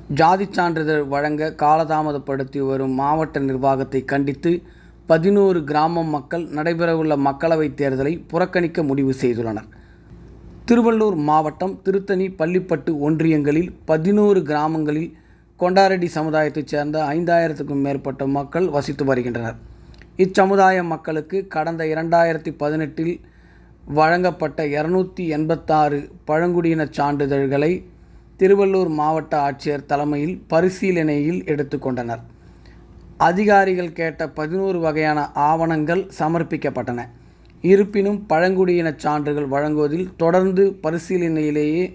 ஜாதிச் சான்றிதழ் வழங்க காலதாமதப்படுத்தி வரும் மாவட்ட நிர்வாகத்தை கண்டித்து 11 கிராம மக்கள் நடைபெறவுள்ள மக்களவைத் தேர்தலை புறக்கணிக்க முடிவு செய்துள்ளனர். திருவள்ளூர் மாவட்டம் திருத்தணி, பள்ளிப்பட்டு ஒன்றியங்களில் 11 கிராமங்களில் கொண்டாரெட்டி சமுதாயத்தைச் சேர்ந்த 5000க்கும் மேற்பட்ட மக்கள் வசித்து வருகின்றனர். இச்சமுதாய மக்களுக்கு கடந்த 2018 வழங்கப்பட்ட 286 பழங்குடியின சான்றிதழ்களை திருவள்ளூர் மாவட்ட ஆட்சியர் தலைமையில் பரிசீலனையில் எடுத்துக்கொண்டனர். அதிகாரிகள் கேட்ட 11 வகையான ஆவணங்கள் சமர்ப்பிக்கப்பட்டன. இருப்பினும் பழங்குடியின சான்றுகள் வழங்குவதில் தொடர்ந்து பரிசீலனையிலேயே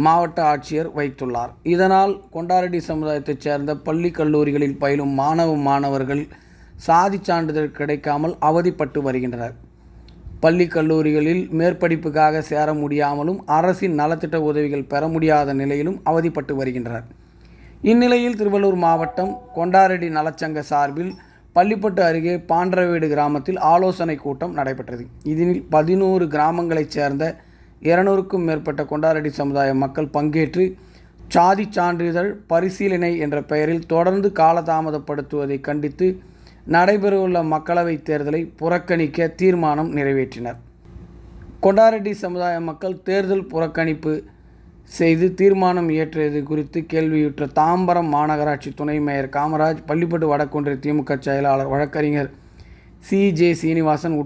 மாவட்ட ஆட்சியர் வைத்துள்ளார். இதனால் கொண்டாரெட்டி சமுதாயத்தைச் சேர்ந்த பள்ளி கல்லூரிகளில் பயிலும் மாணவர்கள் சாதி சான்றிதழ் கிடைக்காமல் அவதிப்பட்டு வருகின்றனர். பள்ளி கல்லூரிகளில் மேற்படிப்புக்காக சேர முடியாமலும் அரசின் நலத்திட்ட உதவிகள் பெற முடியாத நிலையிலும் அவதிப்பட்டு வருகின்றனர். இந்நிலையில் திருவள்ளூர் மாவட்டம் கொண்டாரெட்டி நலச்சங்க சார்பில் பள்ளிப்பட்டு அருகே பாண்டரவேடு கிராமத்தில் ஆலோசனை கூட்டம் நடைபெற்றது. இதில் 11 கிராமங்களைச் சேர்ந்த 200க்கும் மேற்பட்ட கொண்டாரெட்டி சமுதாய மக்கள் பங்கேற்று சாதி சான்றிதழ் பரிசீலனை என்ற பெயரில் தொடர்ந்து காலதாமதப்படுத்துவதை கண்டித்து நடைபெறவுள்ள மக்களவைத் தேர்தலை புறக்கணிக்க தீர்மானம் நிறைவேற்றினர். கொண்டாரெட்டி சமுதாய மக்கள் தேர்தல் புறக்கணிப்பு செய்து தீர்மானம் இயற்றியது குறித்து கேள்வியுற்ற தாம்பரம் மாநகராட்சி துணை மேயர் காமராஜ், பள்ளிப்பட்டு வடக்கொன்றிய திமுக செயலாளர் வழக்கறிஞர் CJ சீனிவாசன்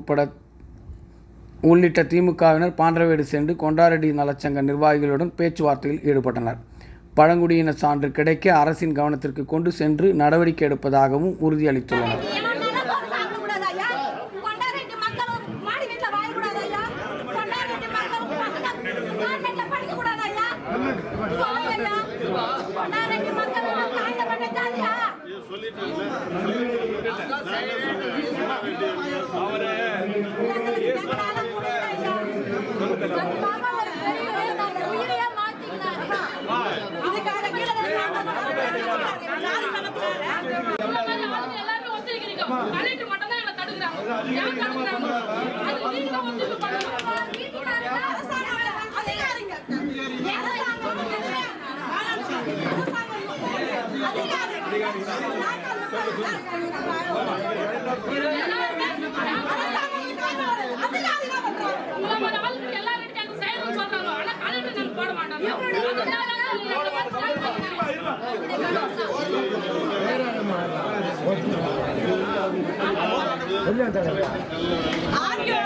உள்ளிட்ட திமுகவினர் பாண்டரவேடு சென்று கொண்டாரெட்டி நலச்சங்க நிர்வாகிகளுடன் பேச்சுவார்த்தையில் ஈடுபட்டனர். பழங்குடியின சான்று கிடைக்க அரசின் கவனத்திற்கு கொண்டு சென்று நடவடிக்கை எடுப்பதாகவும் உறுதியளித்துள்ளனர். ஆடியோ